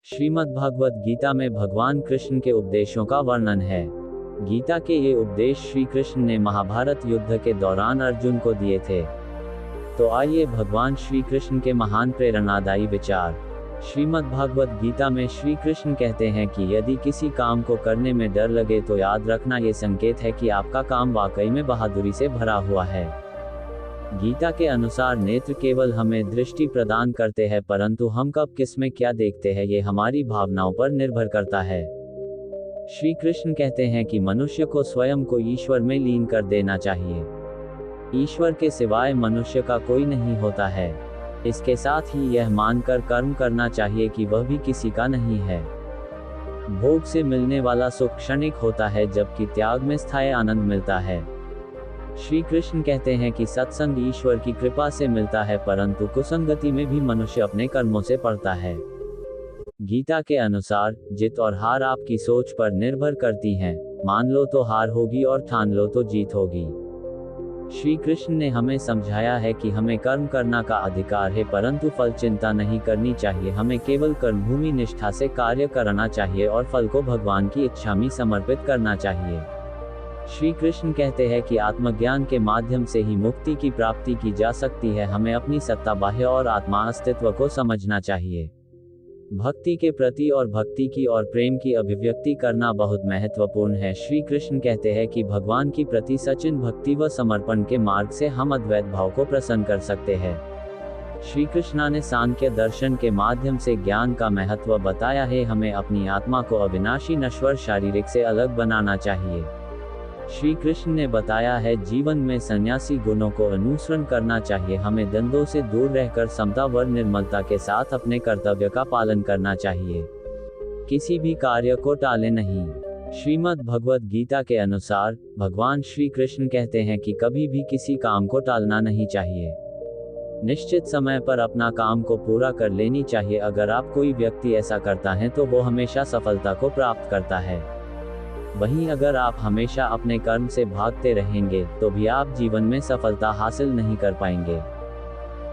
श्रीमद्भागवत गीता में भगवान कृष्ण के उपदेशों का वर्णन है। गीता के ये उपदेश श्री कृष्ण ने महाभारत युद्ध के दौरान अर्जुन को दिए थे। तो आइए भगवान श्री कृष्ण के महान प्रेरणादायी विचार। श्रीमद्भागवत गीता में श्री कृष्ण कहते हैं कि यदि किसी काम को करने में डर लगे तो याद रखना ये संकेत है कि आपका काम वाकई में बहादुरी से भरा हुआ है। गीता के अनुसार नेत्र केवल हमें दृष्टि प्रदान करते हैं, परंतु हम कब किस में क्या देखते हैं ये हमारी भावनाओं पर निर्भर करता है। श्री कृष्ण कहते हैं कि मनुष्य को स्वयं को ईश्वर में लीन कर देना चाहिए। ईश्वर के सिवाय मनुष्य का कोई नहीं होता है। इसके साथ ही यह मानकर कर्म करना चाहिए कि वह भी किसी का नहीं है। भोग से मिलने वाला सुख क्षणिक होता है, जबकि त्याग में स्थायी आनंद मिलता है। श्री कृष्ण कहते हैं कि सत्संग ईश्वर की कृपा से मिलता है, परंतु कुसंगति में भी मनुष्य अपने कर्मों से पड़ता है। गीता के अनुसार जीत और हार आपकी सोच पर निर्भर करती हैं। मान लो तो हार होगी और ठान लो तो जीत होगी। श्री कृष्ण ने हमें समझाया है कि हमें कर्म करना का अधिकार है, परंतु फल चिंता नहीं करनी चाहिए। हमें केवल कर्मभूमि निष्ठा से कार्य करना चाहिए और फल को भगवान की इच्छा में समर्पित करना चाहिए। श्री कृष्ण कहते हैं कि आत्मज्ञान के माध्यम से ही मुक्ति की प्राप्ति की जा सकती है। हमें अपनी सत्ता, बाह्य और आत्मा अस्तित्व को समझना चाहिए। भक्ति के प्रति और भक्ति की और प्रेम की अभिव्यक्ति करना बहुत महत्वपूर्ण है। श्री कृष्ण कहते हैं कि भगवान की प्रति सचिन भक्ति व समर्पण के मार्ग से हम अद्वैत भाव को प्रसन्न कर सकते हैं। श्री कृष्ण ने सांख्य दर्शन के माध्यम से ज्ञान का महत्व बताया है। हमें अपनी आत्मा को अविनाशी नश्वर शारीरिक से अलग बनाना चाहिए। श्री कृष्ण ने बताया है जीवन में सन्यासी गुणों को अनुसरण करना चाहिए। हमें द्वंद्वों से दूर रहकर समता व निर्मलता के साथ अपने कर्तव्य का पालन करना चाहिए। किसी भी कार्य को टाले नहीं। श्रीमद् भगवत गीता के अनुसार भगवान श्री कृष्ण कहते हैं कि कभी भी किसी काम को टालना नहीं चाहिए। निश्चित समय पर अपना काम को पूरा कर लेनी चाहिए। अगर आप कोई व्यक्ति ऐसा करता है तो वो हमेशा सफलता को प्राप्त करता है। वहीं अगर आप हमेशा अपने कर्म से भागते रहेंगे तो भी आप जीवन में सफलता हासिल नहीं कर पाएंगे।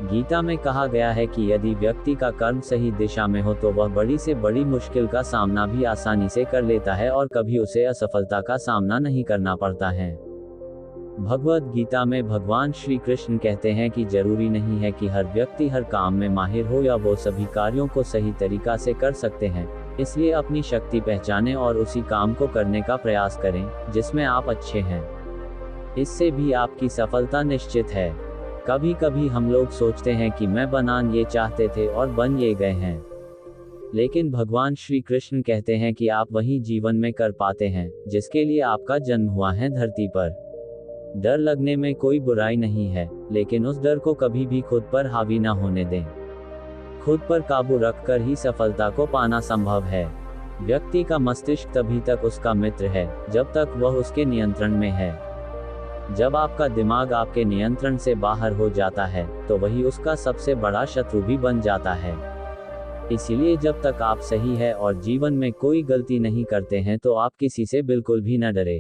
गीता में कहा गया है कि यदि व्यक्ति का कर्म सही दिशा में हो तो वह बड़ी से बड़ी मुश्किल का सामना भी आसानी से कर लेता है और कभी उसे असफलता का सामना नहीं करना पड़ता है। भगवद गीता में भगवान श्री कृष्ण कहते हैं कि जरूरी नहीं है कि हर व्यक्ति हर काम में माहिर हो या वो सभी कार्यों को सही तरीका से कर सकते हैं। इसलिए अपनी शक्ति पहचानें और उसी काम को करने का प्रयास करें जिसमें आप अच्छे हैं। इससे भी आपकी सफलता निश्चित है। कभी कभी हम लोग सोचते हैं कि मैं बनान ये चाहते थे और बन ये गए हैं, लेकिन भगवान श्री कृष्ण कहते हैं कि आप वही जीवन में कर पाते हैं जिसके लिए आपका जन्म हुआ है धरती पर। डर लगने में कोई बुराई नहीं है, लेकिन उस डर को कभी भी खुद पर हावी न होने दें। खुद पर काबू रखकर ही सफलता को पाना संभव है। व्यक्ति का मस्तिष्क तभी तक उसका मित्र है जब तक वह उसके नियंत्रण में है। जब आपका दिमाग आपके नियंत्रण से बाहर हो जाता है तो वही उसका सबसे बड़ा शत्रु भी बन जाता है। इसीलिए जब तक आप सही है और जीवन में कोई गलती नहीं करते हैं तो आप किसी से बिल्कुल भी न डरे।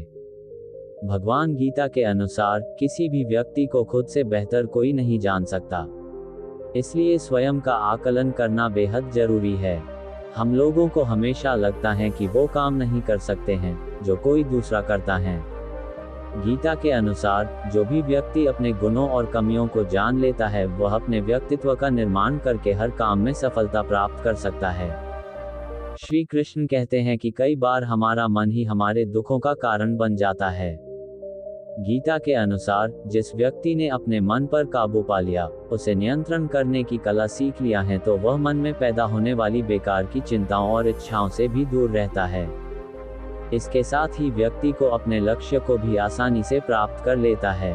भगवान गीता के अनुसार किसी भी व्यक्ति को खुद से बेहतर कोई नहीं जान सकता। इसलिए स्वयं का आकलन करना बेहद जरूरी है। हम लोगों को हमेशा लगता है कि वो काम नहीं कर सकते हैं जो कोई दूसरा करता है। गीता के अनुसार जो भी व्यक्ति अपने गुणों और कमियों को जान लेता है वह अपने व्यक्तित्व का निर्माण करके हर काम में सफलता प्राप्त कर सकता है। श्री कृष्ण कहते हैं कि कई बार हमारा मन ही हमारे दुखों का कारण बन जाता है। गीता के अनुसार जिस व्यक्ति ने अपने मन पर काबू पा लिया, उसे नियंत्रण करने की कला सीख लिया है, तो वह मन में पैदा होने वाली बेकार की चिंताओं और इच्छाओं से भी दूर रहता है। इसके साथ ही व्यक्ति को अपने लक्ष्य को भी आसानी से प्राप्त कर लेता है।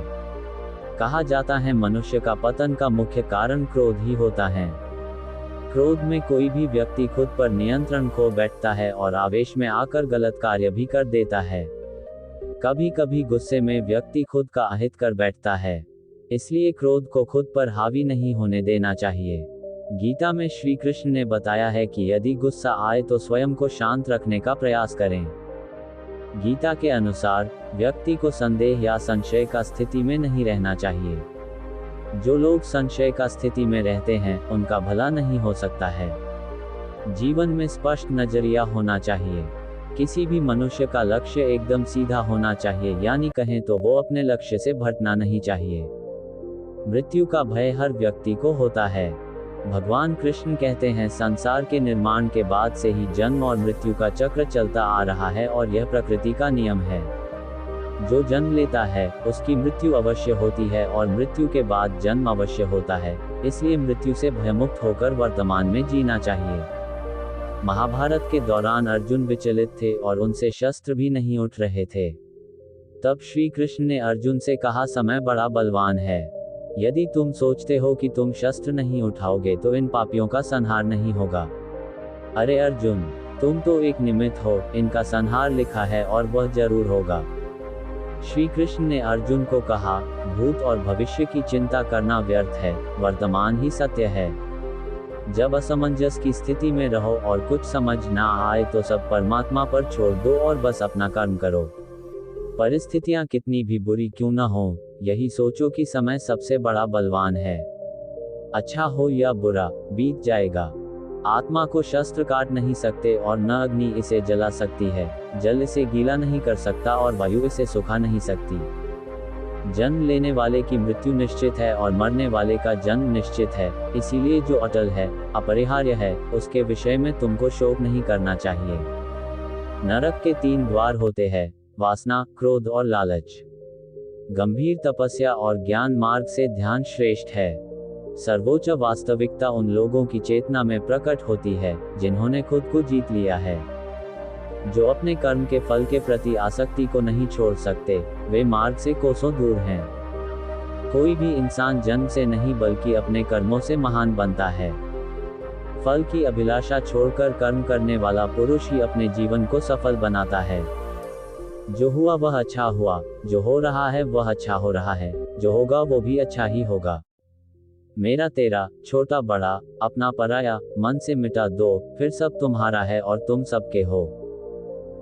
कहा जाता है मनुष्य का पतन का मुख्य कारण क्रोध ही होता है। क्रोध में कोई भी व्यक्ति खुद पर नियंत्रण खो बैठता है और आवेश में आकर गलत कार्य भी कर देता है। कभी कभी गुस्से में व्यक्ति खुद का अहित कर बैठता है। इसलिए क्रोध को खुद पर हावी नहीं होने देना चाहिए। गीता में श्री कृष्ण ने बताया है कि यदि गुस्सा आए तो स्वयं को शांत रखने का प्रयास करें। गीता के अनुसार व्यक्ति को संदेह या संशय का स्थिति में नहीं रहना चाहिए। जो लोग संशय का स्थिति में रहते हैं उनका भला नहीं हो सकता है। जीवन में स्पष्ट नजरिया होना चाहिए। किसी भी मनुष्य का लक्ष्य एकदम सीधा होना चाहिए, यानी कहें तो वो अपने लक्ष्य से भटकना नहीं चाहिए। मृत्यु का भय हर व्यक्ति को होता है। भगवान कृष्ण कहते हैं, संसार के निर्माण के बाद से ही जन्म और मृत्यु का चक्र चलता आ रहा है और यह प्रकृति का नियम है। जो जन्म लेता है उसकी मृत्यु अवश्य होती है और मृत्यु के बाद जन्म अवश्य होता है, इसलिए मृत्यु से भयमुक्त होकर वर्तमान में जीना चाहिए। महाभारत के दौरान अर्जुन विचलित थे और उनसे शस्त्र भी नहीं उठ रहे थे। तब श्री कृष्ण ने अर्जुन से कहा, समय बड़ा बलवान है। यदि तुम सोचते हो कि तुम शस्त्र नहीं उठाओगे तो इन पापियों का संहार नहीं होगा। अरे अर्जुन, तुम तो एक निमित्त हो, इनका संहार लिखा है और वह जरूर होगा। श्री कृष्ण ने अर्जुन को कहा, भूत और भविष्य की चिंता करना व्यर्थ है, वर्तमान ही सत्य है। जब असमंजस की स्थिति में रहो और कुछ समझ ना आए तो सब परमात्मा पर छोड़ दो और बस अपना कर्म करो। परिस्थितियां कितनी भी बुरी क्यों न हो, यही सोचो कि समय सबसे बड़ा बलवान है। अच्छा हो या बुरा, बीत जाएगा। आत्मा को शस्त्र काट नहीं सकते और न अग्नि इसे जला सकती है, जल इसे गीला नहीं कर सकता और वायु इसे सुखा नहीं सकती। जन्म लेने वाले की मृत्यु निश्चित है और मरने वाले का जन्म निश्चित है, इसीलिए जो अटल है, अपरिहार्य है, उसके विषय में तुमको शोक नहीं करना चाहिए। नरक के 3 द्वार होते हैं, वासना, क्रोध और लालच। गंभीर तपस्या और ज्ञान मार्ग से ध्यान श्रेष्ठ है। सर्वोच्च वास्तविकता उन लोगों की चेतना में प्रकट होती है जिन्होंने खुद को जीत लिया है। जो अपने कर्म के फल के प्रति आसक्ति को नहीं छोड़ सकते, वे मार्ग से कोसों दूर हैं। कोई भी इंसान जन्म से नहीं बल्कि अपने कर्मों से महान बनता है। फल की अभिलाषा छोड़कर कर्म करने वाला पुरुष ही अपने जीवन को सफल बनाता है। जो हुआ वह अच्छा हुआ, जो हो रहा है वह अच्छा हो रहा है, जो होगा वो भी अच्छा ही होगा। मेरा तेरा, छोटा बड़ा, अपना पराया, मन से मिटा दो, फिर सब तुम्हारा है और तुम सबके हो।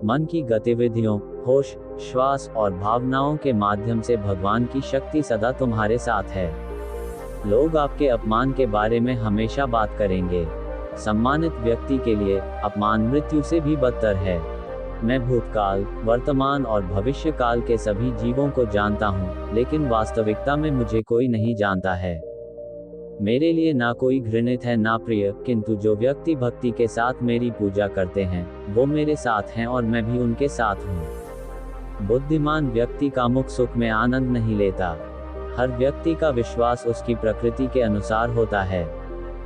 मन की गतिविधियों, होश, श्वास और भावनाओं के माध्यम से भगवान की शक्ति सदा तुम्हारे साथ है। लोग आपके अपमान के बारे में हमेशा बात करेंगे। सम्मानित व्यक्ति के लिए अपमान मृत्यु से भी बदतर है। मैं भूतकाल, वर्तमान और भविष्य काल के सभी जीवों को जानता हूँ, लेकिन वास्तविकता में मुझे कोई नहीं जानता है। मेरे लिए ना कोई घृणित है ना प्रिय, किंतु जो व्यक्ति भक्ति के साथ मेरी पूजा करते हैं, वो मेरे साथ हैं और मैं भी उनके साथ हूँ। बुद्धिमान व्यक्ति कामुक सुख में आनंद नहीं लेता। हर व्यक्ति का विश्वास उसकी प्रकृति के अनुसार होता है।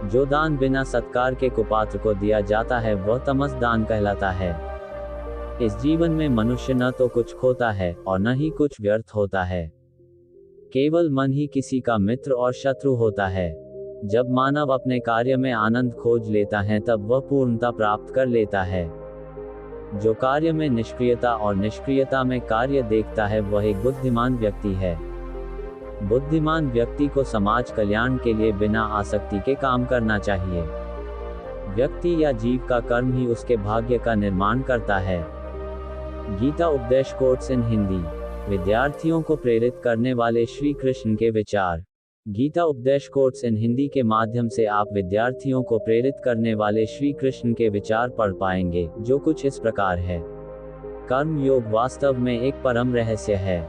जो दान बिना सत्कार के कुपात्र को दिया जाता है वह तमस दान कहलाता है। इस जीवन में मनुष्य न तो कुछ खोता है और न ही कुछ व्यर्थ होता है। केवल मन ही किसी का मित्र और शत्रु होता है। जब मानव अपने कार्य में आनंद खोज लेता है तब वह पूर्णता प्राप्त कर लेता है। जो कार्य में निष्क्रियता और निष्क्रियता में कार्य देखता है वह एक बुद्धिमान व्यक्ति है। बुद्धिमान व्यक्ति को समाज कल्याण के लिए बिना आसक्ति के काम करना चाहिए। व्यक्ति या जीव का कर्म ही उसके भाग्य का निर्माण करता है। गीता उपदेश कोट्स इन हिंदी। विद्यार्थियों को प्रेरित करने वाले श्री कृष्ण के विचार। गीता उपदेश कोट्स इन हिंदी के माध्यम से आप विद्यार्थियों को प्रेरित करने वाले श्री कृष्ण के विचार पढ़ पाएंगे, जो कुछ इस प्रकार है। कर्म योग वास्तव में एक परम रहस्य है।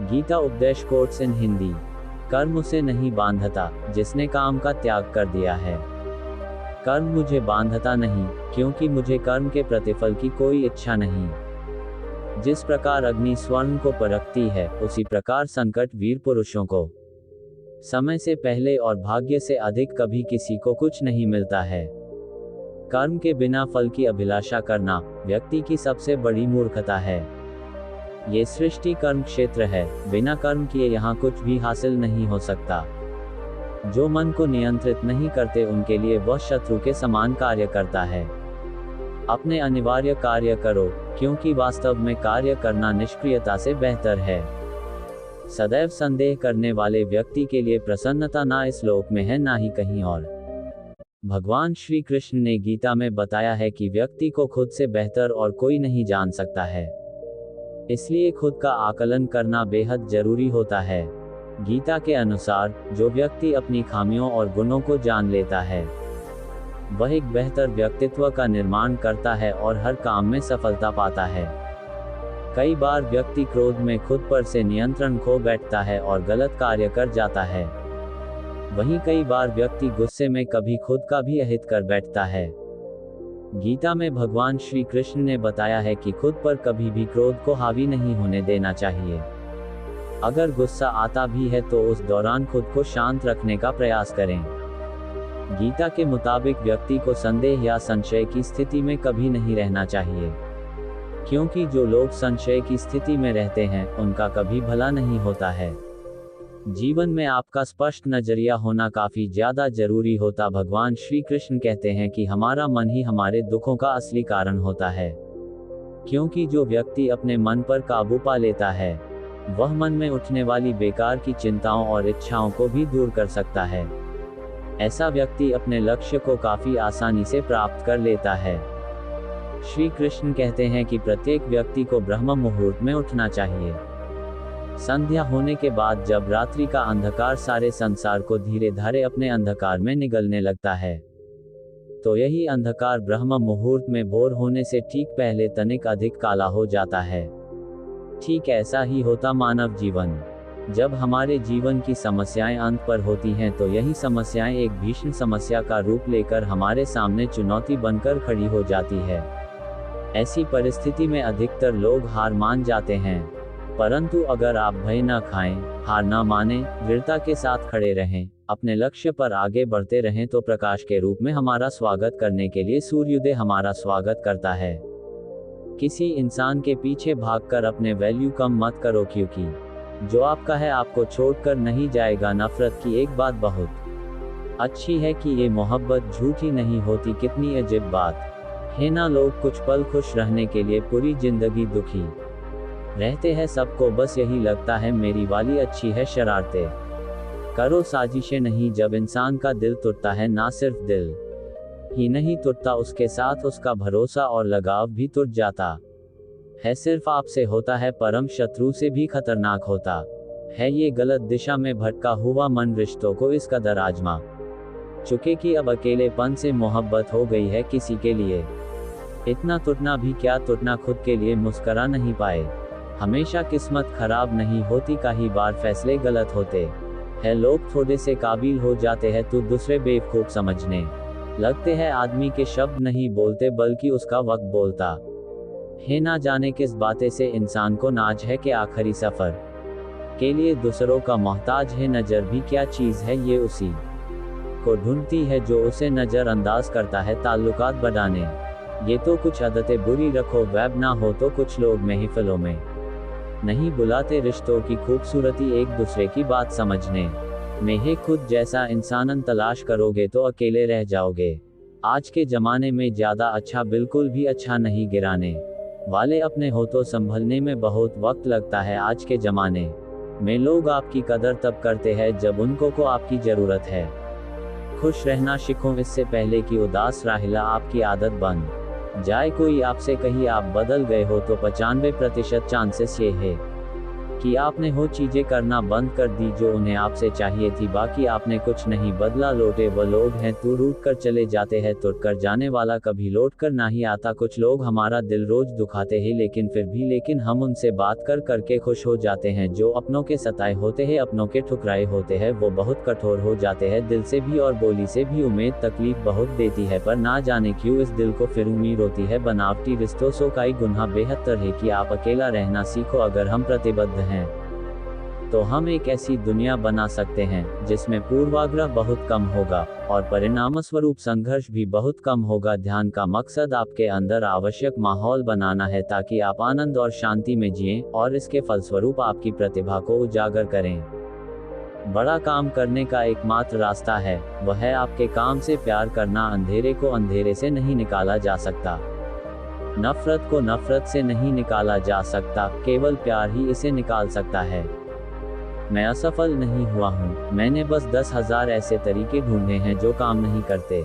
गीता उपदेश कोट्स इन हिंदी। कर्म उसे नहीं बांधता जिसने काम का त्याग कर दिया है। कर्म मुझे बांधता नहीं, क्योंकि मुझे कर्म के प्रतिफल की कोई इच्छा नहीं। जिस प्रकार अग्नि स्वर्ण को परखती है, उसी प्रकार संकट वीर पुरुषों को। समय से पहले और भाग्य से अधिक कभी किसी को कुछ नहीं मिलता है। कर्म के बिना फल की अभिलाषा करना व्यक्ति की सबसे बड़ी मूर्खता है। ये सृष्टि कर्म क्षेत्र है, बिना कर्म किए यहाँ कुछ भी हासिल नहीं हो सकता। जो मन को नियंत्रित नहीं करते उनके लिए वह शत्रु के समान कार्य करता है। अपने अनिवार्य कार्य करो, क्योंकि वास्तव में कार्य करना निष्क्रियता से बेहतर है। सदैव संदेह करने वाले व्यक्ति के लिए प्रसन्नता ना इस लोक में है ना ही कहीं और। भगवान श्री कृष्ण ने गीता में बताया है कि व्यक्ति को खुद से बेहतर और कोई नहीं जान सकता है। इसलिए खुद का आकलन करना बेहद जरूरी होता है। गीता के अनुसार जो व्यक्ति अपनी खामियों और गुणों को जान लेता है वह एक बेहतर व्यक्तित्व का निर्माण करता है और हर काम में सफलता पाता है। कई बार व्यक्ति क्रोध में खुद पर से नियंत्रण खो बैठता है और गलत कार्य कर जाता है। वहीं कई बार व्यक्ति गुस्से में कभी खुद का भी अहित कर बैठता है। गीता में भगवान श्री कृष्ण ने बताया है कि खुद पर कभी भी क्रोध को हावी नहीं होने देना चाहिए। अगर गुस्सा आता भी है तो उस दौरान खुद को शांत रखने का प्रयास करें। गीता के मुताबिक व्यक्ति को संदेह या संशय की स्थिति में कभी नहीं रहना चाहिए, क्योंकि जो लोग संशय की स्थिति में रहते हैं उनका कभी भला नहीं होता है। जीवन में आपका स्पष्ट नजरिया होना काफी ज्यादा जरूरी होता। भगवान श्री कृष्ण कहते हैं कि हमारा मन ही हमारे दुखों का असली कारण होता है, क्योंकि जो व्यक्ति अपने मन पर काबू पा लेता है वह मन में उठने वाली बेकार की चिंताओं और इच्छाओं को भी दूर कर सकता है। ऐसा व्यक्ति अपने लक्ष्य को काफी आसानी से प्राप्त कर लेता है। श्री कृष्ण कहते हैं कि प्रत्येक व्यक्ति को ब्रह्म मुहूर्त में उठना चाहिए। संध्या होने के बाद जब रात्रि का अंधकार सारे संसार को धीरे धीरे अपने अंधकार में निगलने लगता है, तो यही अंधकार ब्रह्म मुहूर्त में भोर होने से ठीक पहले तनिक अधिक काला हो जाता है। ठीक ऐसा ही होता मानव जीवन। जब हमारे जीवन की समस्याएं अंत पर होती हैं तो यही समस्याएं एक भीषण समस्या का रूप लेकर हमारे सामने चुनौती बनकर खड़ी हो जाती है। ऐसी परिस्थिति में अधिकतर लोग हार मान जाते हैं, परंतु अगर आप भय न खाएं, हार न माने, दृढ़ता के साथ खड़े रहें, अपने लक्ष्य पर आगे बढ़ते रहें तो प्रकाश के रूप में हमारा स्वागत करने के लिए सूर्योदय हमारा स्वागत करता है। किसी इंसान के पीछे भागकर अपने वैल्यू कम मत करो, क्योंकि जो आपका है आपको छोड़कर नहीं जाएगा। नफरत की एक बात बहुत अच्छी है कि ये मोहब्बत झूठी नहीं होती। कितनी अजीब बात है ना, लोग कुछ पल खुश रहने के लिए पूरी जिंदगी दुखी रहते हैं। सबको बस यही लगता है मेरी वाली अच्छी है, शरारतें करो, साजिशें नहीं। जब इंसान का दिल टूटता है, ना सिर्फ दिल ही नहीं टूटता, उसके साथ उसका भरोसा और लगाव भी टूट जाता है। सिर्फ आपसे होता है, परम शत्रु से भी खतरनाक होता है। ये गलत दिशा में भटका हुआ मन रिश्तों को इस कदर आजमा चुके कि अब अकेलेपन से मोहब्बत हो गई है किसी के लिए। इतना टूटना भी क्या, टूटना खुद के लिए मुस्करा नहीं पाए। हमेशा किस्मत खराब नहीं होती, कई बार फैसले गलत होते हैं। लोग थोड़े से काबिल हो जाते हैं तो दूसरे बेवकूफ समझने लगते हैं। आदमी के शब्द नहीं बोलते बल्कि उसका वक्त बोलता है। ना जाने किस बातें से इंसान को नाज है कि आखिरी सफर के लिए दूसरों का मोहताज है। नजर भी क्या चीज है, ये उसी को ढूंढती है जो उसे नजरअंदाज करता है। ताल्लुकात बढ़ाने ये तो कुछ आदतें बुरी रखो, वेब ना हो तो कुछ लोग महफिलों में नहीं बुलाते। रिश्तों की खूबसूरती एक दूसरे की बात समझने में है। खुद जैसा इंसान तलाश करोगे तो अकेले रह जाओगे। आज के जमाने में ज्यादा अच्छा बिल्कुल भी अच्छा नहीं, गिराने वाले अपने हो तो संभलने में बहुत वक्त लगता है। आज के जमाने में लोग आपकी कदर तब करते हैं जब उनको को आपकी जरूरत है। खुश रहना सीखो इससे पहले कि उदास राहिला आपकी आदत बन जाए। कोई आपसे कहीं आप बदल गए हो तो 95% चांसेस ये है कि आपने वो चीजें करना बंद कर दी जो उन्हें आपसे चाहिए थी। बाकी आपने कुछ नहीं बदला। लौटे वो लोग हैं तू रूठ कर चले जाते हैं, टूट कर जाने वाला कभी लौट कर नहीं आता। कुछ लोग हमारा दिल रोज दुखाते हैं लेकिन हम उनसे बात कर करके खुश हो जाते हैं। जो अपनों के सताए होते हैं, अपनों के ठुकराए होते हैं, वो बहुत कठोर हो जाते हैं, दिल से भी और बोली से भी। उम्मीद तकलीफ बहुत देती है, पर ना जाने क्यों इस दिल को फिर उम्मीद होती है। बनावटी रिश्तों से कई गुना बेहतर है कि आप अकेला रहना सीखो। अगर हम प्रतिबद्ध हैं तो हम एक ऐसी दुनिया बना सकते हैं जिसमें पूर्वाग्रह बहुत कम होगा और परिणामस्वरूप संघर्ष भी बहुत कम होगा। ध्यान का मकसद आपके अंदर आवश्यक माहौल बनाना है ताकि आप आनंद और शांति में जिएं और इसके फलस्वरूप आपकी प्रतिभा को उजागर करें। बड़ा काम करने का एकमात्र रास्ता है, वह है आपके काम से प्यार करना। अंधेरे को अंधेरे से नहीं निकाला जा सकता, नफरत को नफरत से नहीं निकाला जा सकता, केवल प्यार ही इसे निकाल सकता है। मैं असफल नहीं हुआ हूँ, मैंने बस 10,000 ऐसे तरीके ढूंढे हैं जो काम नहीं करते।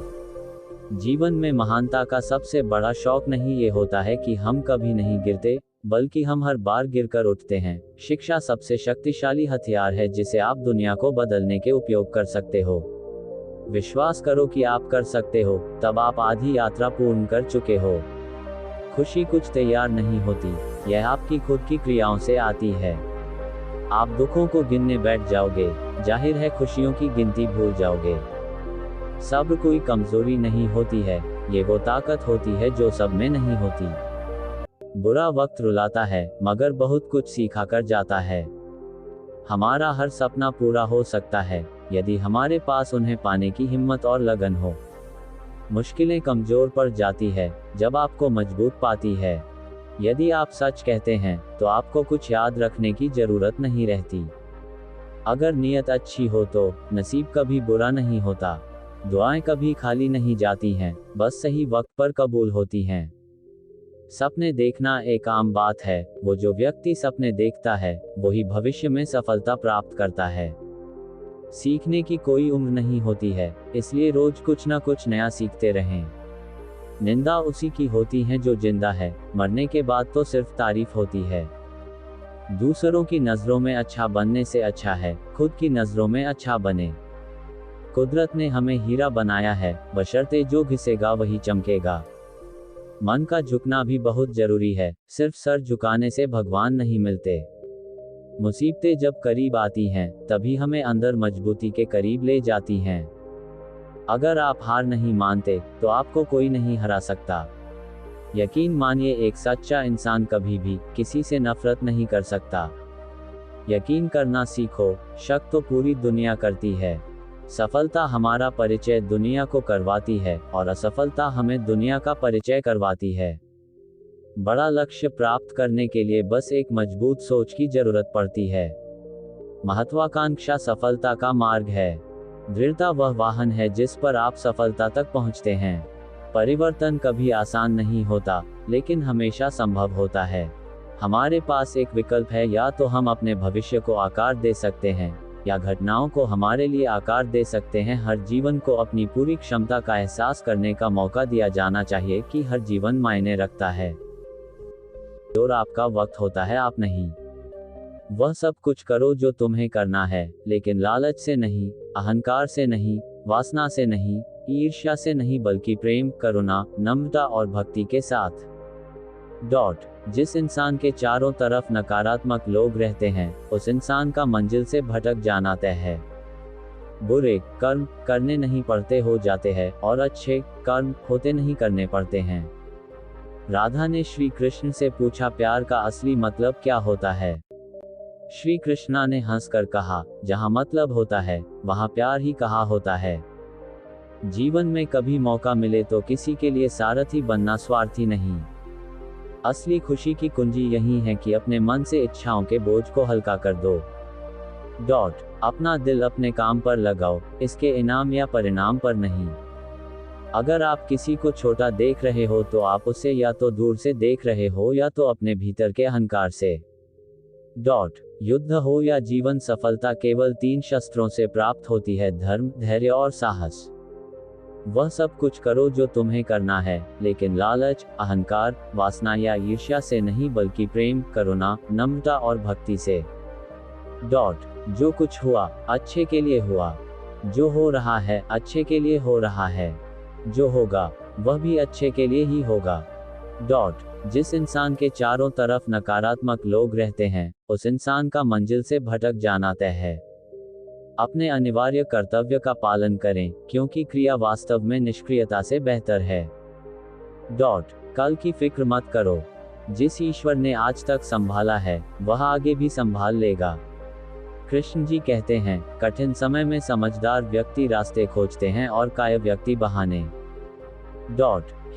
जीवन में महानता का सबसे बड़ा शौक नहीं ये होता है कि हम कभी नहीं गिरते, बल्कि हम हर बार गिरकर उठते हैं। शिक्षा सबसे शक्तिशाली हथियार है जिसे आप दुनिया को बदलने के उपयोग कर सकते हो। विश्वास करो कि आप कर सकते हो, तब आप आधी यात्रा पूर्ण कर चुके हो। खुशी कुछ तैयार नहीं होती, यह आपकी खुद की क्रियाओं से आती है। आप दुखों को गिनने बैठ जाओगे, जाहिर है खुशियों की गिनती भूल जाओगे। सब्र कोई कमजोरी नहीं होती है, ये वो ताकत होती है जो सब में नहीं होती। बुरा वक्त रुलाता है, मगर बहुत कुछ सिखा कर जाता है। हमारा हर सपना पूरा हो सकता है, यदि हमारे पास उन्हें पाने की हिम्मत और लगन हो। मुश्किलें कमजोर पड़ जाती है, जब आपको मजबूत पाती है। यदि आप सच कहते हैं, तो आपको कुछ याद रखने की जरूरत नहीं रहती। अगर नीयत अच्छी हो तो नसीब कभी बुरा नहीं होता। दुआएं कभी खाली नहीं जाती हैं, बस सही वक्त पर कबूल होती हैं। सपने देखना एक आम बात है, वो जो व्यक्ति सपने देखता है, वही भविष्य में सफलता प्राप्त करता है। सीखने की कोई उम्र नहीं होती है, इसलिए रोज कुछ न कुछ नया सीखते रहें। निंदा उसी की होती है जो जिंदा है, मरने के बाद तो सिर्फ तारीफ होती है। दूसरों की नजरों में अच्छा बनने से अच्छा है खुद की नजरों में अच्छा बने। कुदरत ने हमें हीरा बनाया है, बशर्ते जो घिसेगा वही चमकेगा। मन का झुकना भी बहुत जरूरी है, सिर्फ सर झुकाने से भगवान नहीं मिलते। मुसीबतें जब करीब आती हैं, तभी हमें अंदर मजबूती के करीब ले जाती हैं। अगर आप हार नहीं मानते, तो आपको कोई नहीं हरा सकता। यकीन मानिए, एक सच्चा इंसान कभी भी किसी से नफरत नहीं कर सकता। यकीन करना सीखो, शक तो पूरी दुनिया करती है। सफलता हमारा परिचय दुनिया को करवाती है, और असफलता हमें दुनिया का परिचय करवाती है। बड़ा लक्ष्य प्राप्त करने के लिए बस एक मजबूत सोच की जरूरत पड़ती है। महत्वाकांक्षा सफलता का मार्ग है। दृढ़ता वह वाहन है जिस पर आप सफलता तक पहुंचते हैं। परिवर्तन कभी आसान नहीं होता, लेकिन हमेशा संभव होता है। हमारे पास एक विकल्प है, या तो हम अपने भविष्य को आकार दे सकते हैं, या घटनाओं को हमारे लिए आकार दे सकते हैं। हर जीवन को अपनी पूरी क्षमता का एहसास करने का मौका दिया जाना चाहिए कि हर जीवन मायने रखता है। और आपका वक्त होता है, आप नहीं। वह सब कुछ करो जो तुम्हें करना है, लेकिन लालच से नहीं, अहंकार से नहीं, वासना से नहीं, ईर्ष्या से नहीं, बल्कि प्रेम, करुणा, नम्रता और भक्ति के साथ। जिस इंसान के चारों तरफ नकारात्मक लोग रहते हैं, उस इंसान का मंजिल से भटक जाना तय है। बुरे कर्म करने नहीं पड़ते, हो जाते हैं, और अच्छे कर्म होते नहीं, करने पड़ते हैं। राधा ने श्री कृष्ण से पूछा, प्यार का असली मतलब क्या होता है? श्री कृष्णा ने हंसकर कहा, जहां मतलब होता है, वहां प्यार ही कहा होता है। जीवन में कभी मौका मिले तो किसी के लिए सारथी बनना स्वार्थी नहीं। असली खुशी की कुंजी यही है कि अपने मन से इच्छाओं के बोझ को हल्का कर दो। अपना दिल अपने काम पर लगाओ, इसके इनाम या परिणाम पर नहीं। अगर आप किसी को छोटा देख रहे हो, तो आप उसे या तो दूर से देख रहे हो, या तो अपने भीतर के अहंकार से। युद्ध हो या जीवन, सफलता केवल 3 शस्त्रों से प्राप्त होती है: धर्म, धैर्य और साहस। वह सब कुछ करो जो तुम्हें करना है, लेकिन लालच, अहंकार, वासना या ईर्ष्या से नहीं, बल्कि प्रेम, करुणा, नम्रता और भक्ति से। जो कुछ हुआ, अच्छे के लिए हुआ। जो हो रहा है, अच्छे के लिए हो रहा है। जो होगा, वह भी अच्छे के लिए ही होगा। जिस इंसान के चारों तरफ नकारात्मक लोग रहते हैं, उस इंसान का मंजिल से भटक जाना तय है। अपने अनिवार्य कर्तव्य का पालन करें, क्योंकि क्रिया वास्तव में निष्क्रियता से बेहतर है। कल की फिक्र मत करो। जिस ईश्वर ने आज तक संभाला है, वह आगे भी संभाल लेगा। कृष्ण जी कहते हैं, कठिन समय में समझदार व्यक्ति रास्ते खोजते हैं और काय व्यक्ति बहाने।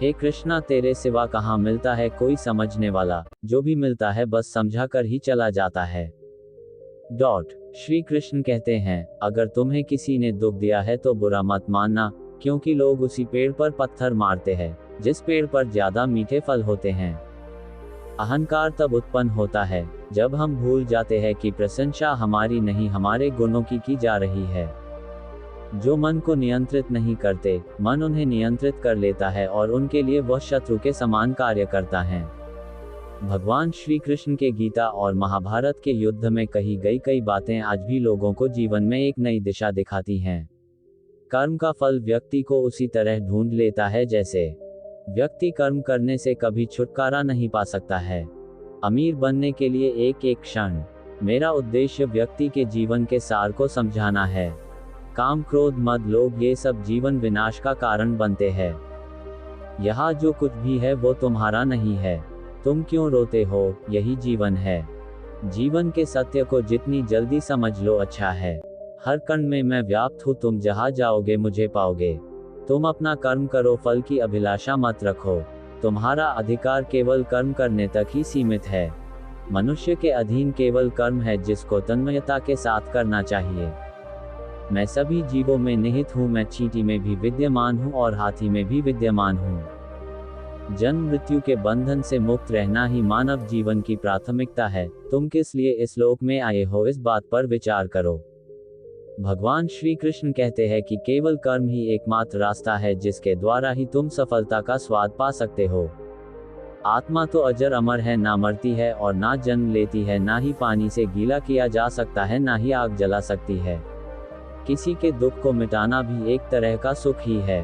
हे कृष्णा, तेरे सिवा कहाँ मिलता है कोई समझने वाला, जो भी मिलता है बस समझा कर ही चला जाता है। श्री कृष्ण कहते हैं, अगर तुम्हें किसी ने दुख दिया है तो बुरा मत मानना, क्योंकि लोग उसी पेड़ पर पत्थर मारते हैं जिस पेड़ पर ज्यादा मीठे फल होते हैं। अहंकार तब उत्पन्न होता है जब हम भूल जाते हैं कि प्रशंसा हमारी नहीं, हमारे गुणों की जा रही है। जो मन को नियंत्रित नहीं करते, मन उन्हें नियंत्रित कर लेता है और उनके लिए वह शत्रु के समान कार्य करता है। भगवान श्री कृष्ण के गीता और महाभारत के युद्ध में कही गई कई बातें आज भी लोगों को जीवन में एक नई दिशा दिखाती हैं। कर्म का फल व्यक्ति को उसी तरह ढूंढ लेता है जैसे व्यक्ति कर्म करने से कभी छुटकारा नहीं पा सकता है। अमीर बनने के लिए एक एक क्षण। मेरा उद्देश्य व्यक्ति के जीवन के सार को समझाना है। काम, क्रोध, मद, लोभ ये सब जीवन विनाश का कारण बनते हैं। यहाँ जो कुछ भी है वो तुम्हारा नहीं है। तुम क्यों रोते हो, यही जीवन है। जीवन के सत्य को जितनी जल्दी समझ लो अच्छा है। हर कण में मैं व्याप्त हूँ, तुम जहाँ जाओगे मुझे पाओगे। तुम अपना कर्म करो, फल की अभिलाषा मत रखो। तुम्हारा अधिकार केवल कर्म करने तक ही सीमित है। मनुष्य के अधीन केवल कर्म है जिसको तन्मयता के साथ करना चाहिए। मैं सभी जीवों में निहित हूँ, मैं चींटी में भी विद्यमान हूँ और हाथी में भी विद्यमान हूँ। जन्म मृत्यु के बंधन से मुक्त रहना ही मानव जीवन की प्राथमिकता है। तुम किस लिए इस लोक में आए हो, इस बात पर विचार करो। भगवान श्री कृष्ण कहते हैं कि केवल कर्म ही एकमात्र रास्ता है जिसके द्वारा ही तुम सफलता का स्वाद पा सकते हो। आत्मा तो अजर अमर है, ना मरती है और ना जन्म लेती है, ना ही पानी से गीला किया जा सकता है, ना ही आग जला सकती है। किसी के दुख को मिटाना भी एक तरह का सुख ही है।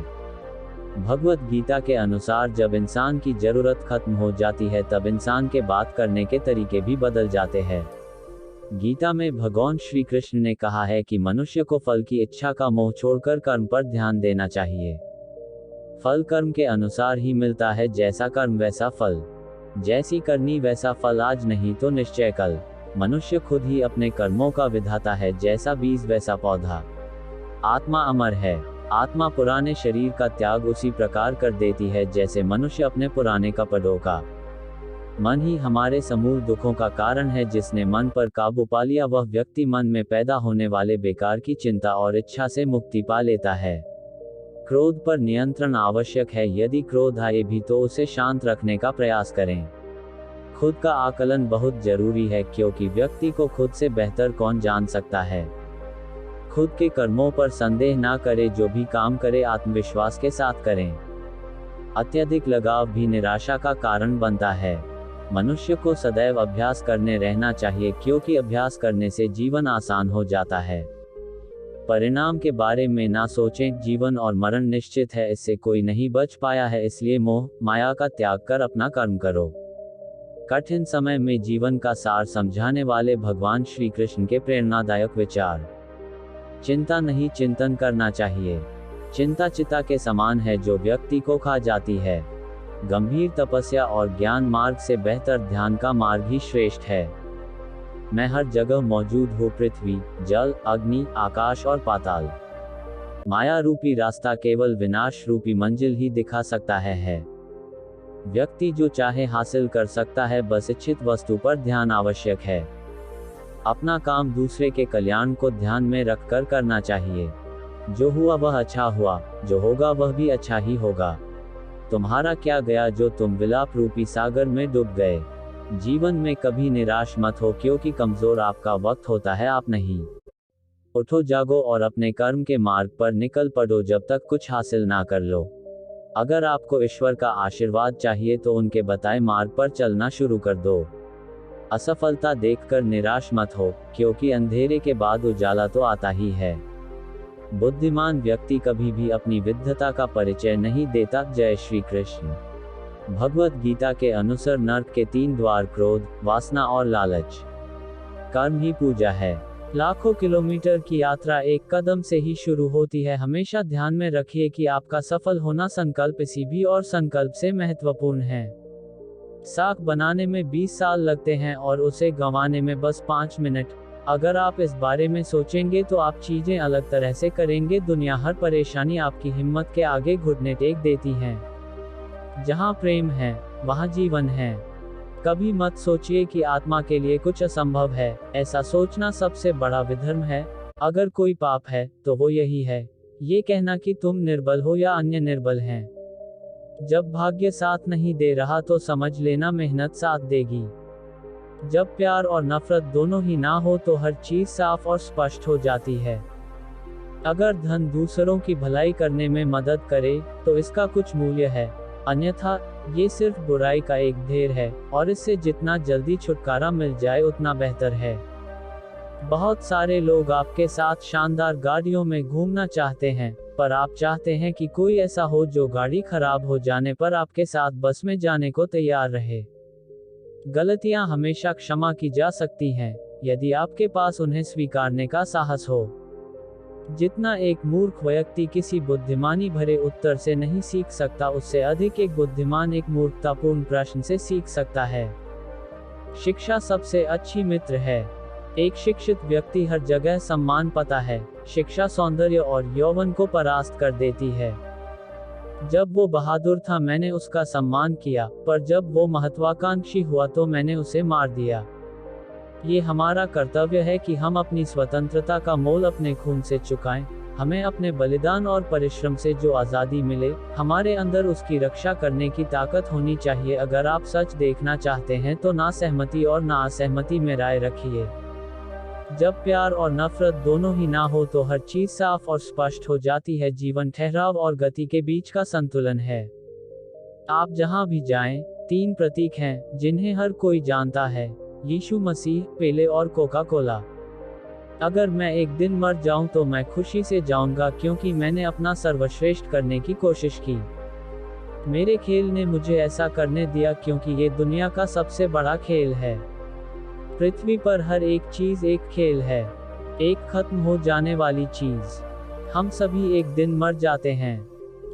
भगवत गीता के अनुसार जब इंसान की जरूरत खत्म हो जाती है तब इंसान के बात करने के तरीके भी बदल जाते हैं। गीता में भगवान श्री कृष्ण ने कहा है कि मनुष्य को फल की इच्छा का मोह छोड़कर कर्म पर ध्यान देना चाहिए। फल कर्म के अनुसार ही मिलता है, जैसा कर्म वैसा फल। जैसी करनी वैसा फल, आज नहीं तो निश्चय कल। मनुष्य खुद ही अपने कर्मों का विधाता है, जैसा बीज वैसा पौधा। आत्मा अमर है। आत्मा पुराने शरीर का त्याग उसी प्रकार कर देती है जैसे मनुष्य अपने पुराने कपड़ों का। मन ही हमारे समूल दुखों का कारण है। जिसने मन पर काबू पा लिया वह व्यक्ति मन में पैदा होने वाले बेकार की चिंता और इच्छा से मुक्ति पा लेता है। क्रोध पर नियंत्रण आवश्यक है। यदि क्रोध आए भी तो उसे शांत रखने का प्रयास करें। खुद का आकलन बहुत जरूरी है, क्योंकि व्यक्ति को खुद से बेहतर कौन जान सकता है। खुद के कर्मों पर संदेह ना करे, जो भी काम करे आत्मविश्वास के साथ करें। अत्यधिक लगाव भी निराशा का कारण बनता है। मनुष्य को सदैव अभ्यास करने रहना चाहिए, क्योंकि अभ्यास करने से जीवन आसान हो जाता है। परिणाम के बारे में ना सोचें, जीवन और मरण निश्चित है, इससे कोई नहीं बच पाया है। इसलिए मोह माया का त्याग कर अपना कर्म करो। कठिन समय में जीवन का सार समझाने वाले भगवान श्री कृष्ण के प्रेरणादायक विचार। चिंता नहीं, चिंतन करना चाहिए। चिंता चिता के समान है जो व्यक्ति को खा जाती है। गंभीर तपस्या और ज्ञान मार्ग से बेहतर ध्यान का मार्ग ही श्रेष्ठ है। मैं हर जगह मौजूद हूँ, पृथ्वी, जल, अग्नि, आकाश और पाताल। माया रूपी रास्ता केवल विनाश रूपी मंजिल ही दिखा सकता है। व्यक्ति जो चाहे हासिल कर सकता है, बस इच्छित वस्तु पर ध्यान आवश्यक है। अपना काम दूसरे के कल्याण को ध्यान में रखकर करना चाहिए। जो हुआ वह अच्छा हुआ, जो होगा वह भी अच्छा ही होगा। तुम्हारा क्या गया जो तुम विलाप रूपी सागर में डूब गए। जीवन में कभी निराश मत हो, क्योंकि कमजोर आपका वक्त होता है, आप नहीं। उठो, जागो और अपने कर्म के मार्ग पर निकल पड़ो जब तक कुछ हासिल ना कर लो। अगर आपको ईश्वर का आशीर्वाद चाहिए तो उनके बताए मार्ग पर चलना शुरू कर दो। असफलता देखकर निराश मत हो, क्योंकि अंधेरे के बाद उजाला तो आता ही है। बुद्धिमान व्यक्ति कभी भी अपनी विद्वता का परिचय नहीं देता। जय श्री कृष्ण। भगवत गीता के अनुसार नर्क के 3 द्वार क्रोध, वासना और लालच। कर्म ही पूजा है। लाखों किलोमीटर की यात्रा एक कदम से ही शुरू होती है। हमेशा ध्यान में रखिए कि आपका सफल होना संकल्प किसी भी और संकल्प से महत्वपूर्ण है। साख बनाने में 20 साल लगते हैं और उसे गंवाने में बस 5 मिनट। अगर आप इस बारे में सोचेंगे तो आप चीजें अलग तरह से करेंगे। दुनिया हर परेशानी आपकी हिम्मत के आगे घुटने टेक देती है। जहाँ प्रेम है वहाँ जीवन है। कभी मत सोचिए कि आत्मा के लिए कुछ असंभव है। ऐसा सोचना सबसे बड़ा विधर्म है। अगर कोई पाप है तो वो यही है, ये कहना कि तुम निर्बल हो या अन्य निर्बल हैं। जब भाग्य साथ नहीं दे रहा तो समझ लेना मेहनत साथ देगी। जब प्यार और नफरत दोनों ही ना हो तो हर चीज साफ और स्पष्ट हो जाती है। अगर धन दूसरों की भलाई करने में मदद करे तो इसका कुछ मूल्य है, अन्यथा ये सिर्फ बुराई का एक ढेर है और इससे जितना जल्दी छुटकारा मिल जाए उतना बेहतर है। बहुत सारे लोग आपके साथ शानदार गाड़ियों में घूमना चाहते हैं, पर आप चाहते हैं कि कोई ऐसा हो जो गाड़ी खराब हो जाने पर आपके साथ बस में जाने को तैयार रहे। गलतियां हमेशा क्षमा की जा सकती हैं, यदि आपके पास उन्हें स्वीकारने का साहस हो। जितना एक मूर्ख व्यक्ति किसी बुद्धिमानी भरे उत्तर से नहीं सीख सकता, उससे अधिक एक बुद्धिमान एक मूर्खतापूर्ण प्रश्न से सीख सकता है। शिक्षा सबसे अच्छी मित्र है। एक शिक्षित व्यक्ति हर जगह सम्मान पाता है। शिक्षा सौंदर्य और यौवन को परास्त कर देती है। जब वो बहादुर था मैंने उसका सम्मान किया, पर जब वो महत्वाकांक्षी हुआ तो मैंने उसे मार दिया। ये हमारा कर्तव्य है कि हम अपनी स्वतंत्रता का मोल अपने खून से चुकाएं। हमें अपने बलिदान और परिश्रम से जो आज़ादी मिले, हमारे अंदर उसकी रक्षा करने की ताकत होनी चाहिए। अगर आप सच देखना चाहते हैं तो ना सहमति और ना असहमति में राय रखिए। जब प्यार और नफरत दोनों ही ना हो तो हर चीज साफ और स्पष्ट हो जाती है। जीवन ठहराव और गति के बीच का संतुलन है। आप जहां भी जाएं, 3 प्रतीक हैं जिन्हें हर कोई जानता है: यीशु मसीह, पेले और कोका कोला। अगर मैं एक दिन मर जाऊं तो मैं खुशी से जाऊंगा, क्योंकि मैंने अपना सर्वश्रेष्ठ करने की कोशिश की। मेरे खेल ने मुझे ऐसा करने दिया क्योंकि ये दुनिया का सबसे बड़ा खेल है। पृथ्वी पर हर एक चीज एक खेल है, एक खत्म हो जाने वाली चीज। हम सभी एक दिन मर जाते हैं।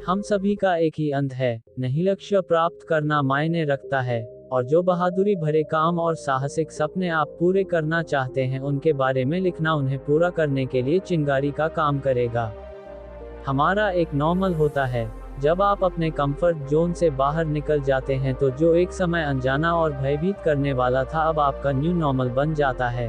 हम सभी का एक ही अंत है। नहीं लक्ष्य प्राप्त करना मायने रखता है, और जो बहादुरी भरे काम और साहसिक सपने आप पूरे करना चाहते हैं उनके बारे में लिखना उन्हें पूरा करने के लिए चिंगारी का काम करेगा। हमारा एक नॉर्मल होता है। जब आप अपने कंफर्ट जोन से बाहर निकल जाते हैं तो जो एक समय अनजाना और भयभीत करने वाला था अब आपका न्यू नॉर्मल बन जाता है।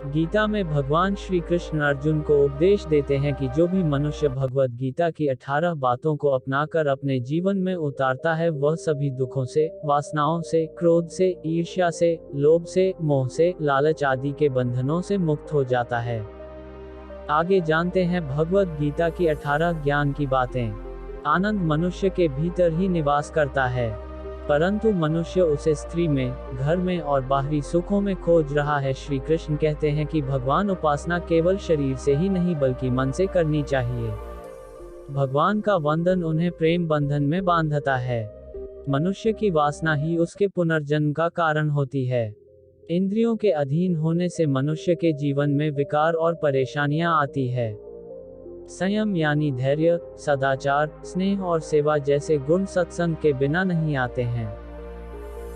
गीता में भगवान श्री कृष्ण अर्जुन को उपदेश देते हैं कि जो भी मनुष्य भगवत गीता की 18 बातों को अपनाकर अपने जीवन में उतारता है वह सभी दुखों से, वासनाओं से, क्रोध से, ईर्ष्या से, लोभ से, मोह से, लालच आदि के बंधनों से मुक्त हो जाता है। आगे जानते हैं भगवत गीता की 18 ज्ञान की बातें। आनंद मनुष्य के भीतर ही निवास करता है, परंतु मनुष्य उसे स्त्री में, घर में और बाहरी सुखों में खोज रहा है। श्री कृष्ण कहते हैं कि भगवान उपासना केवल शरीर से ही नहीं बल्कि मन से करनी चाहिए। भगवान का वंदन उन्हें प्रेम बंधन में बांधता है। मनुष्य की वासना ही उसके पुनर्जन्म का कारण होती है। इंद्रियों के अधीन होने से मनुष्य के जीवन में विकार और परेशानियां आती है। संयम यानी धैर्य, सदाचार, स्नेह और सेवा जैसे गुण सत्संग के बिना नहीं आते हैं।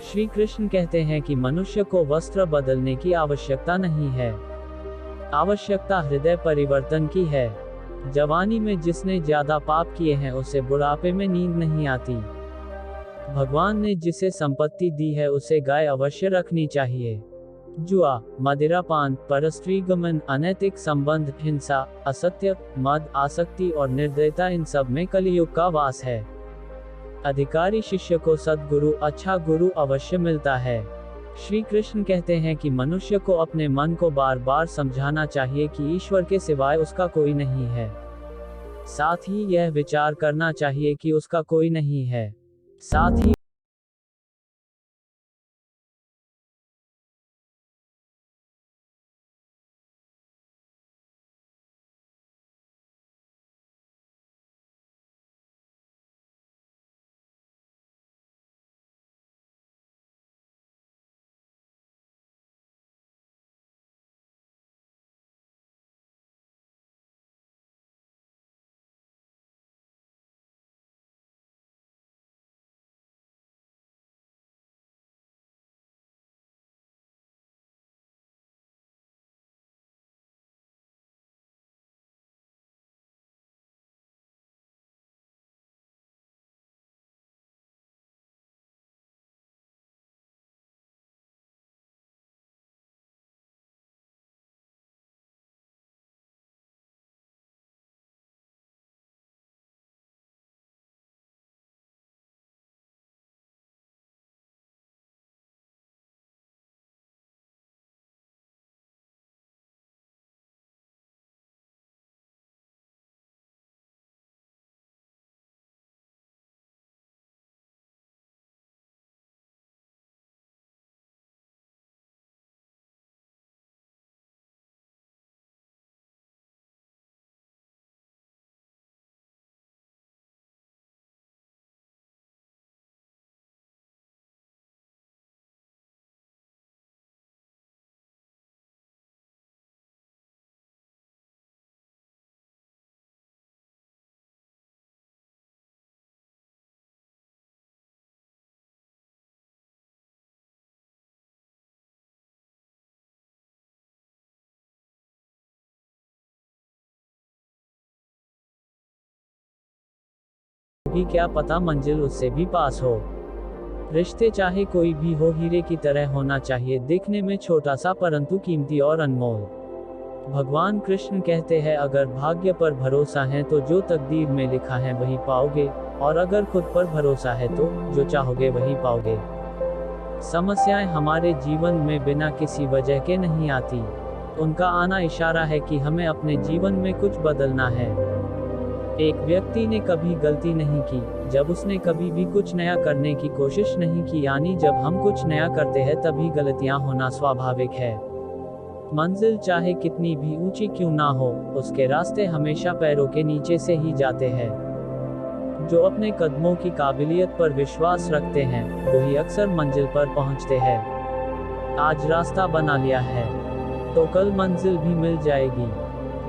श्री कृष्ण कहते हैं कि मनुष्य को वस्त्र बदलने की आवश्यकता नहीं है, आवश्यकता हृदय परिवर्तन की है। जवानी में जिसने ज्यादा पाप किए हैं उसे बुढ़ापे में नींद नहीं आती। भगवान ने जिसे संपत्ति दी है उसे गाय अवश्य रखनी चाहिए। जुआ, मदिरापान, परस्त्रीगमन, अनैतिक संबंध, हिंसा, असत्य, मद, आसक्ति और निर्दयता, इन सब में कलियुग का वास है। अधिकारी शिष्य को सद्गुरु, अच्छा गुरु अवश्य मिलता है। श्री कृष्ण कहते हैं कि मनुष्य को अपने मन को बार बार समझाना चाहिए कि ईश्वर के सिवाय उसका कोई नहीं है। साथ ही यह विचार करना चाहिए कि उसका कोई नहीं है। साथ ही भी क्या पता मंजिल उससे भी पास हो। रिश्ते चाहे कोई भी हो, हीरे की तरह होना चाहिए, दिखने में छोटा सा परंतु कीमती और अनमोल। भगवान कृष्ण कहते हैं, अगर भाग्य पर भरोसा है तो जो तकदीर में लिखा है वही पाओगे, और अगर खुद पर भरोसा है तो जो चाहोगे वही पाओगे। समस्याएं हमारे जीवन में बिना किसी वजह के नहीं आती। उनका आना इशारा है कि हमें अपने जीवन में कुछ बदलना है। एक व्यक्ति ने कभी गलती नहीं की जब उसने कभी भी कुछ नया करने की कोशिश नहीं की, यानी जब हम कुछ नया करते हैं तभी गलतियां होना स्वाभाविक है। मंजिल चाहे कितनी भी ऊंची क्यों ना हो, उसके रास्ते हमेशा पैरों के नीचे से ही जाते हैं। जो अपने कदमों की काबिलियत पर विश्वास रखते हैं वही अक्सर मंजिल पर पहुंचते हैं। आज रास्ता बना लिया है तो कल मंजिल भी मिल जाएगी।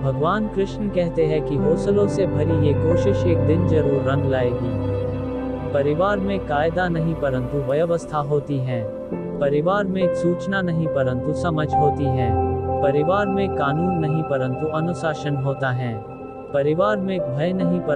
भगवान कृष्ण कहते हैं कि हौसलों से भरी ये कोशिश एक दिन जरूर रंग लाएगी। परिवार में कायदा नहीं परंतु व्यवस्था होती है। परिवार में सूचना नहीं परंतु समझ होती है। परिवार में कानून नहीं परंतु अनुशासन होता है। परिवार में भय नहीं परंतु